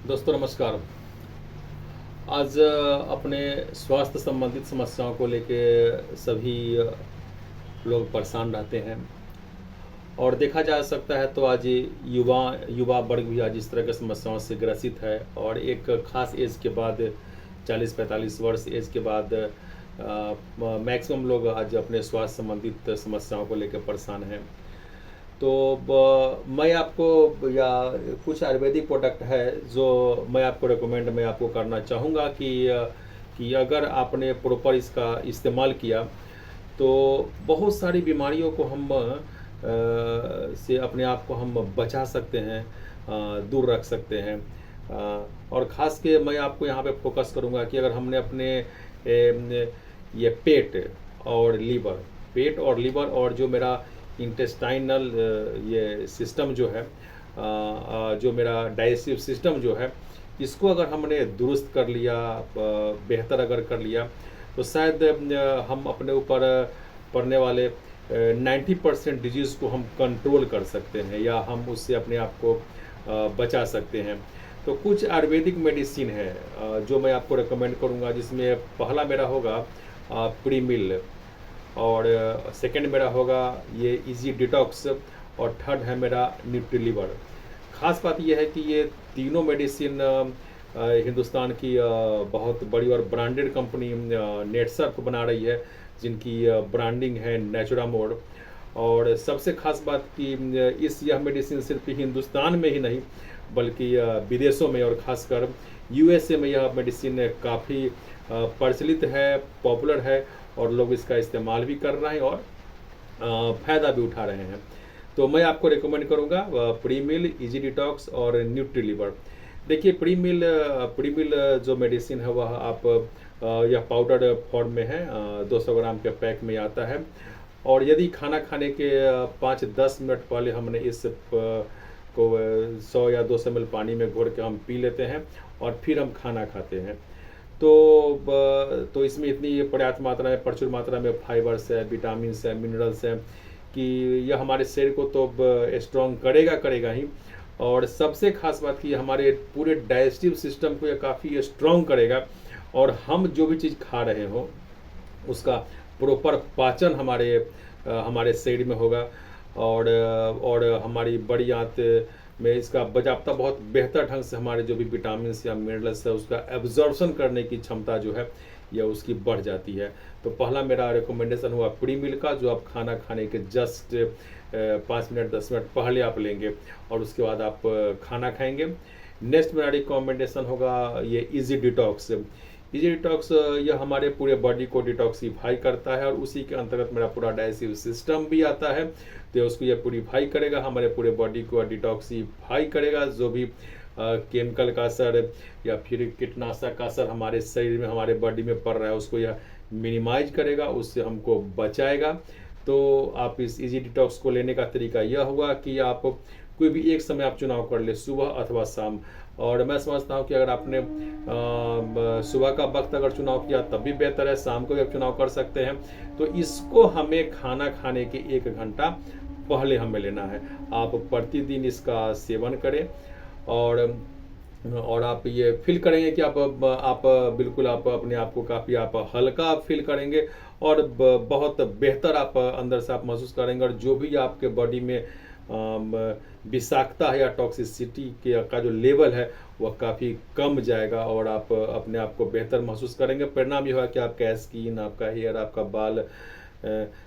दोस्तों नमस्कार। आज अपने स्वास्थ्य संबंधित समस्याओं को लेके सभी लोग परेशान रहते हैं और देखा जा सकता है तो आज युवा युवा वर्ग भी आज इस तरह की समस्याओं से ग्रसित है और एक खास एज के बाद 40-45 वर्ष एज के बाद मैक्सिमम लोग आज अपने स्वास्थ्य संबंधित समस्याओं को लेकर परेशान हैं। तो मैं आपको या कुछ आयुर्वेदिक प्रोडक्ट है जो मैं आपको रिकमेंड मैं आपको करना चाहूँगा कि अगर आपने प्रॉपर इसका इस्तेमाल किया तो बहुत सारी बीमारियों को हम से अपने आप को हम बचा सकते हैं, दूर रख सकते हैं। और ख़ास के मैं आपको यहाँ पे फोकस करूँगा कि अगर हमने अपने ये पेट और लीवर और जो मेरा इंटेस्टाइनल ये सिस्टम जो है, जो मेरा डाइजेस्टिव सिस्टम जो है, इसको अगर हमने दुरुस्त कर लिया, बेहतर अगर कर लिया तो शायद हम अपने ऊपर पड़ने वाले 90% डिजीज़ को हम कंट्रोल कर सकते हैं या हम उससे अपने आप को बचा सकते हैं। तो कुछ आयुर्वेदिक मेडिसिन है जो मैं आपको रिकमेंड करूँगा, जिसमें पहला मेरा होगा प्रीमिल, और सेकंड मेरा होगा ये इजी डिटॉक्स, और थर्ड है मेरा न्यूट्रीलिवर। ख़ास बात यह है कि ये तीनों मेडिसिन हिंदुस्तान की बहुत बड़ी और ब्रांडेड कंपनी नेटसर्फ बना रही है, जिनकी ब्रांडिंग है नेचुरामोड। और सबसे ख़ास बात कि यह मेडिसिन सिर्फ हिंदुस्तान में ही नहीं बल्कि विदेशों में और ख़ासकर यूएसए में यह मेडिसिन काफ़ी प्रचलित है, पॉपुलर है, और लोग इसका इस्तेमाल भी कर रहे हैं और फ़ायदा भी उठा रहे हैं। तो मैं आपको रिकमेंड करूँगा प्रीमिल, इजी डिटॉक्स और न्यूट्रीलिवर। देखिए प्रीमिल जो मेडिसिन है वह आप यह पाउडर फॉर्म में है, 200 ग्राम के पैक में आता है। और यदि खाना खाने के 5-10 मिनट पहले हमने इस को 100 या 200 ml पानी में घोर के हम पी लेते हैं और फिर हम खाना खाते हैं, तो इसमें इतनी पर्याप्त मात्रा में, प्रचुर मात्रा में फाइबर्स है, विटामिन्स है, मिनरल्स हैं कि यह हमारे शरीर को तो स्ट्रॉन्ग करेगा ही, और सबसे खास बात कि हमारे पूरे डाइजेस्टिव सिस्टम को यह काफ़ी स्ट्रॉन्ग करेगा, और हम जो भी चीज़ खा रहे हो उसका प्रॉपर पाचन हमारे शरीर में होगा, और हमारी बड़ी आंत में इसका बजाबता बहुत बेहतर ढंग से हमारे जो भी विटामिन्स या मिनरल्स है उसका एब्जॉर्प्शन करने की क्षमता जो है यह उसकी बढ़ जाती है। तो पहला मेरा रिकमेंडेशन हुआ प्रीमिल का, जो आप खाना खाने के जस्ट 5 मिनट 10 मिनट पहले आप लेंगे और उसके बाद आप खाना खाएंगे। नेक्स्ट मेरा रिकमेंडेशन होगा ये इजी डिटॉक्स। इजी डिटॉक्स यह हमारे पूरे बॉडी को डिटॉक्सीफाई करता है और उसी के अंतर्गत मेरा पूरा डाइजेस्टिव सिस्टम भी आता है, तो उसको यह प्यूरीफाई करेगा, हमारे पूरे बॉडी को डिटॉक्सीफाई करेगा। जो भी केमिकल का असर या फिर कीटनाशक का असर हमारे शरीर में, हमारे बॉडी में पड़ रहा है, उसको यह मिनिमाइज करेगा, उससे हमको बचाएगा। तो आप इस इजी डिटॉक्स को लेने का तरीका यह हुआ कि आप कोई भी एक समय आप चुनाव कर ले, सुबह अथवा शाम। और मैं समझता हूँ कि अगर आपने सुबह का वक्त अगर चुनाव किया तब भी बेहतर है, शाम को भी आप चुनाव कर सकते हैं। तो इसको हमें खाना खाने के 1 घंटा पहले हमें लेना है। आप प्रतिदिन इसका सेवन करें और आप ये फील करेंगे कि आप बिल्कुल आप अपने आप को काफ़ी आप हल्का फील करेंगे और बहुत बेहतर आप अंदर से आप महसूस करेंगे, और जो भी आपके बॉडी में विषाक्तता है या टॉक्सिसिटी का जो लेवल है वह काफ़ी कम जाएगा और आप अपने आप को बेहतर महसूस करेंगे। परिणाम यह होगा कि आपका स्किन, आपका हेयर, आपका बाल,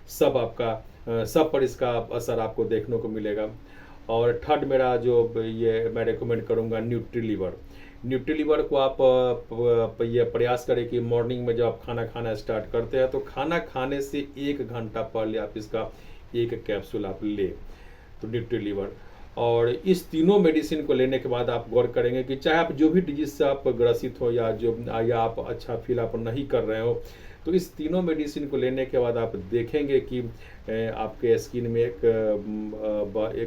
सब पर इसका असर आपको देखने को मिलेगा। और थर्ड मेरा जो ये मैं रेकमेंड करूँगा न्यूट्रीलिवर को आप ये प्रयास करें कि मॉर्निंग में जब आप खाना खाना स्टार्ट करते हैं तो खाना खाने से 1 घंटा पहले आप इसका 1 कैप्सूल आप लें, तो न्यूट्रीलिवर। और इस तीनों मेडिसिन को लेने के बाद आप गौर करेंगे कि चाहे आप जो भी डिजीज से आप ग्रसित हो या आप अच्छा फील आप नहीं कर रहे हो, तो इस तीनों मेडिसिन को लेने के बाद आप देखेंगे कि आपके स्किन में एक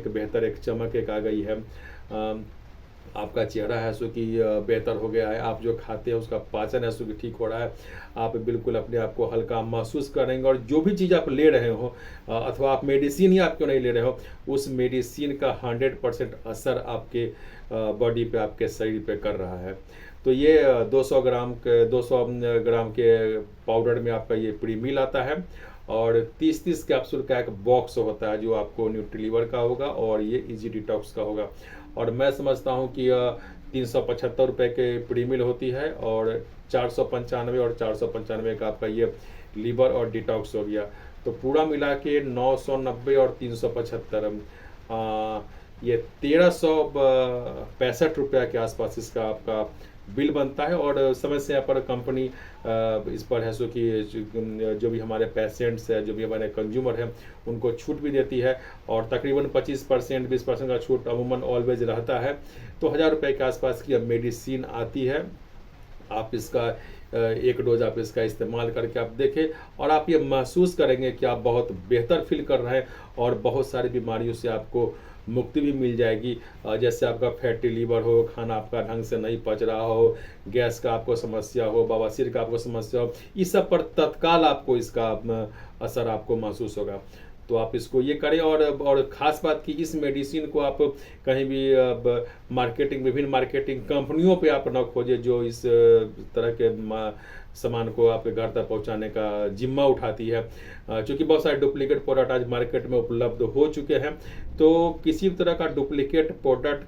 बेहतर एक चमक एक आ गई है। आपका चेहरा है सो कि बेहतर हो गया है, आप जो खाते हैं उसका पाचन है सो कि ठीक हो रहा है, आप बिल्कुल अपने आप को हल्का महसूस करेंगे। और जो भी चीज़ आप ले रहे हो अथवा आप मेडिसिन ही आप क्यों नहीं ले रहे हो, उस मेडिसिन का 100% असर आपके बॉडी पे, आपके शरीर पे कर रहा है। तो ये 200 ग्राम के पाउडर में आपका ये प्री मील आता है और 30-30 कैप्सूल का एक बॉक्स होता है जो आपको न्यूट्रीलीवर का होगा और ये इजी डिटॉक्स का होगा। और मैं समझता हूँ कि 375 रुपये के प्रीमिल होती है और 495 और 495 का आपका ये लीवर और डिटॉक्स हो गया। तो पूरा मिला के 990 और 375 ये 1365 रुपया के आसपास इसका आपका बिल बनता है। और समय से यहाँ पर कंपनी इस पर है सो कि जो भी हमारे पेशेंट्स है, जो भी हमारे कंज्यूमर हैं, उनको छूट भी देती है और तकरीबन 25% 20% का छूट अमूमन ऑलवेज रहता है। तो 1000 रुपये के आसपास की अब मेडिसिन आती है। आप इसका एक डोज आप इसका इस्तेमाल करके आप देखें और आप ये महसूस करेंगे कि आप बहुत बेहतर फील कर रहे हैं और बहुत सारी बीमारियों से आपको मुक्ति भी मिल जाएगी। जैसे आपका फैटी लीवर हो, खाना आपका ढंग से नहीं पच रहा हो, गैस का आपको समस्या हो, बवासीर का आपको समस्या हो, इस सब पर तत्काल आपको इसका असर आपको महसूस होगा। तो आप इसको ये करें। और ख़ास बात कि इस मेडिसिन को आप कहीं भी मार्केटिंग, विभिन्न मार्केटिंग कंपनियों पे आप ना खोजें जो इस तरह के सामान को आपके घर तक पहुंचाने का जिम्मा उठाती है। क्योंकि बहुत सारे डुप्लीकेट प्रोडक्ट आज मार्केट में उपलब्ध हो चुके हैं। तो किसी भी तरह का डुप्लीकेट प्रोडक्ट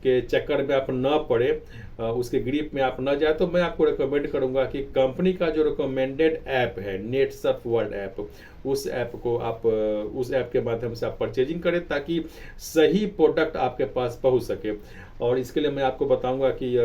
के चक्कर में आप न पड़े, उसके ग्रिप में आप न जाए, तो मैं आपको रिकमेंड करूंगा कि कंपनी का जो रिकमेंडेड ऐप है नेटसर्फ वर्ल्ड ऐप, उस ऐप के माध्यम से आप परचेजिंग करें ताकि सही प्रोडक्ट आपके पास पहुंच सके। और इसके लिए मैं आपको बताऊंगा कि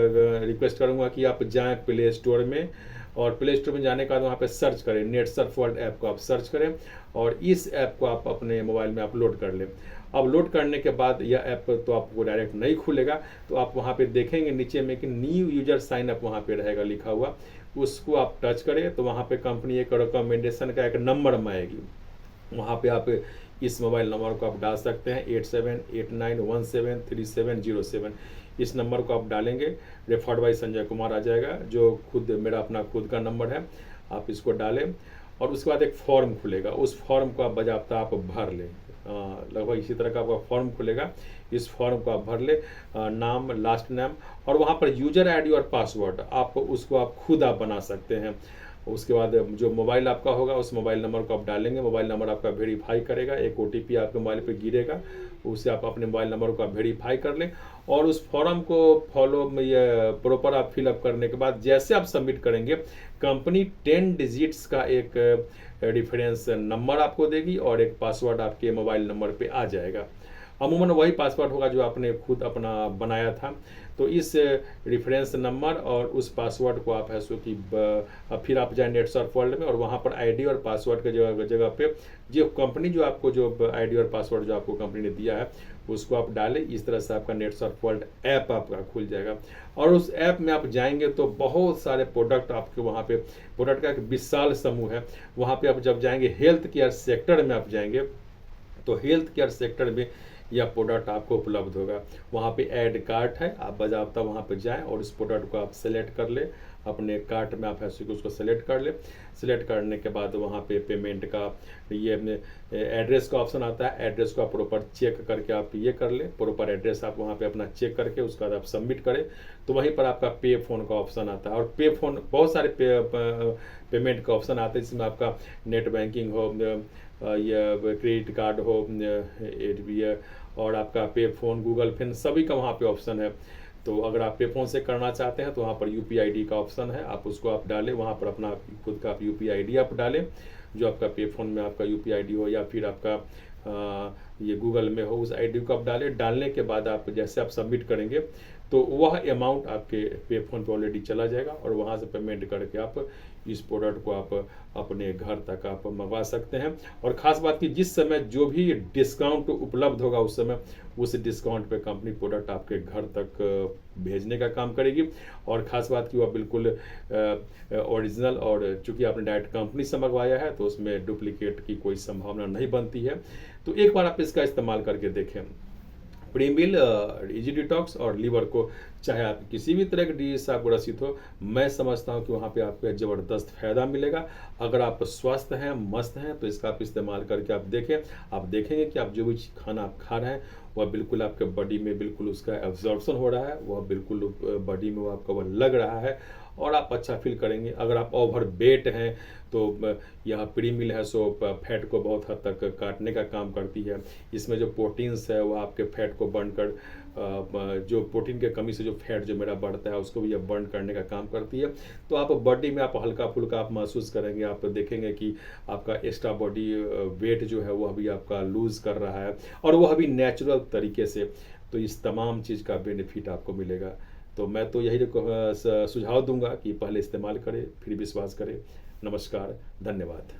रिक्वेस्ट करूंगा कि आप जाएं प्ले स्टोर में, और प्ले स्टोर में जाने के बाद वहाँ पे सर्च करें, नेटसर्फ वर्ल्ड ऐप को आप सर्च करें और इस ऐप को आप अपने मोबाइल में आप लोड कर लें। अब लोड करने के बाद यह ऐप तो आपको डायरेक्ट नहीं खुलेगा, तो आप वहाँ पे देखेंगे नीचे में कि न्यू यूजर साइन अप वहाँ पे रहेगा लिखा हुआ, उसको आप टच करें तो वहाँ पे कंपनी एक रिकमेंडेशन का एक नंबर आएगी। वहाँ पे आप इस मोबाइल नंबर को आप डाल सकते हैं 8789173707। इस नंबर को आप डालेंगे, रेफर्ड बाय संजय कुमार आ जाएगा, जो खुद मेरा अपना खुद का नंबर है। आप इसको डालें और उसके बाद एक फॉर्म खुलेगा, उस फॉर्म को आप बाकायदा आप भर लें। लगभग इसी तरह का आपका फॉर्म खुलेगा, इस फॉर्म को आप भर ले, नाम, लास्ट नेम, और वहाँ पर यूजर आईडी और पासवर्ड आप उसको आप खुद आप बना सकते हैं। उसके बाद जो मोबाइल आपका होगा उस मोबाइल नंबर को आप डालेंगे, मोबाइल नंबर आपका वेरीफाई करेगा, एक OTP आपके मोबाइल पे गिरेगा, उसे आप अपने मोबाइल नंबर को आप वेरीफाई कर लें। और उस फॉर्म को फॉलो में ये प्रॉपर आप फिलअप करने के बाद जैसे आप सबमिट करेंगे, कंपनी 10 डिजिट्स का एक रेफरेंस नंबर आपको देगी और एक पासवर्ड आपके मोबाइल नंबर पे आ जाएगा। अमूमन वही पासवर्ड होगा जो आपने खुद अपना बनाया था। तो इस रेफरेंस नंबर और उस पासवर्ड को आप है सो कि फिर आप जाए नेटसर्फ वर्ल्ड में और वहाँ पर आईडी और पासवर्ड के जगह पे जो कंपनी जो आपको जो आईडी और पासवर्ड जो आपको कंपनी ने दिया है उसको आप डालें। इस तरह से आपका नेटसर्फ वर्ल्ड ऐप आपका खुल जाएगा और उस ऐप में आप जाएंगे तो बहुत सारे प्रोडक्ट आपके वहाँ पे, प्रोडक्ट का एक विशाल समूह है। वहाँ पे आप जब जाएंगे हेल्थ केयर सेक्टर में आप जाएंगे तो हेल्थ केयर सेक्टर में यह प्रोडक्ट आपको उपलब्ध होगा। वहाँ पे ऐड कार्ट है, आप बाकायदा वहाँ पे जाएं और इस प्रोडक्ट को आप सेलेक्ट कर लें, अपने कार्ट में आप ऐसे उसको सेलेक्ट कर लें। सेलेक्ट करने के बाद वहाँ पे पेमेंट का ये एड्रेस का ऑप्शन आता है, एड्रेस को आप प्रॉपर चेक करके आप ये कर लें, प्रॉपर एड्रेस आप वहाँ पे अपना चेक करके उसके बाद आप सबमिट करें तो वहीं पर आपका पे फोन का ऑप्शन आता है। और पे फोन बहुत सारे पेमेंट का ऑप्शन आते हैं जिसमें आपका नेट बैंकिंग हो या क्रेडिट कार्ड हो और आपका पे फोन, गूगल पे, सभी का वहाँ पे ऑप्शन है। तो अगर आप पे फोन से करना चाहते हैं तो वहाँ पर UPI ID का ऑप्शन है, आप उसको आप डालें, वहाँ पर अपना खुद का आप UPI ID आप डालें जो आपका पे फोन में आपका UPI ID हो या फिर आपका ये गूगल में हो, उस ID को आप डालें। डालने के बाद आप जैसे आप सबमिट करेंगे तो वह अमाउंट आपके पे फोन पे ऑलरेडी चला जाएगा और वहाँ से पेमेंट करके आप इस प्रोडक्ट को आप अपने घर तक आप मंगवा सकते हैं। और ख़ास बात कि जिस समय जो भी डिस्काउंट उपलब्ध होगा उस समय उस डिस्काउंट पे कंपनी प्रोडक्ट आपके घर तक भेजने का काम करेगी। और ख़ास बात कि वह बिल्कुल ओरिजिनल, और चूँकि आपने डायरेक्ट कंपनी से मंगवाया है तो उसमें डुप्लीकेट की कोई संभावना नहीं बनती है। तो एक बार आप इसका इस्तेमाल करके देखें। प्री मील, इजी डिटॉक्स और लीवर को, चाहे आप किसी भी तरह की डिजीज से आपको ग्रसित हो, मैं समझता हूँ कि वहाँ पे आपको ज़बरदस्त फायदा मिलेगा। अगर आप स्वस्थ हैं, मस्त हैं, तो इसका आप इस्तेमाल करके आप देखें। आप देखेंगे कि आप जो भी खाना आप खा रहे हैं वह बिल्कुल आपके बॉडी में बिल्कुल उसका एब्जॉर्प्शन हो रहा है, वह बिल्कुल बॉडी में वो आपका वह लग रहा है और आप अच्छा फील करेंगे। अगर आप ओवर वेट हैं तो यह प्री मील है सो फैट को बहुत हद तक काटने का काम करती है। इसमें जो प्रोटीन्स है वह आपके फैट को बर्न कर, जो प्रोटीन के कमी से जो फैट जो मेरा बढ़ता है उसको भी यह बर्न करने का काम करती है। तो आप बॉडी में आप हल्का फुल्का आप महसूस करेंगे, आप देखेंगे कि आपका एक्स्ट्रा बॉडी वेट जो है वह भी आपका लूज़ कर रहा है और वह भी नेचुरल तरीके से। तो इस तमाम चीज़ का बेनिफिट आपको मिलेगा। तो मैं तो यही सुझाव दूंगा कि पहले इस्तेमाल करें फिर विश्वास करें। नमस्कार, धन्यवाद।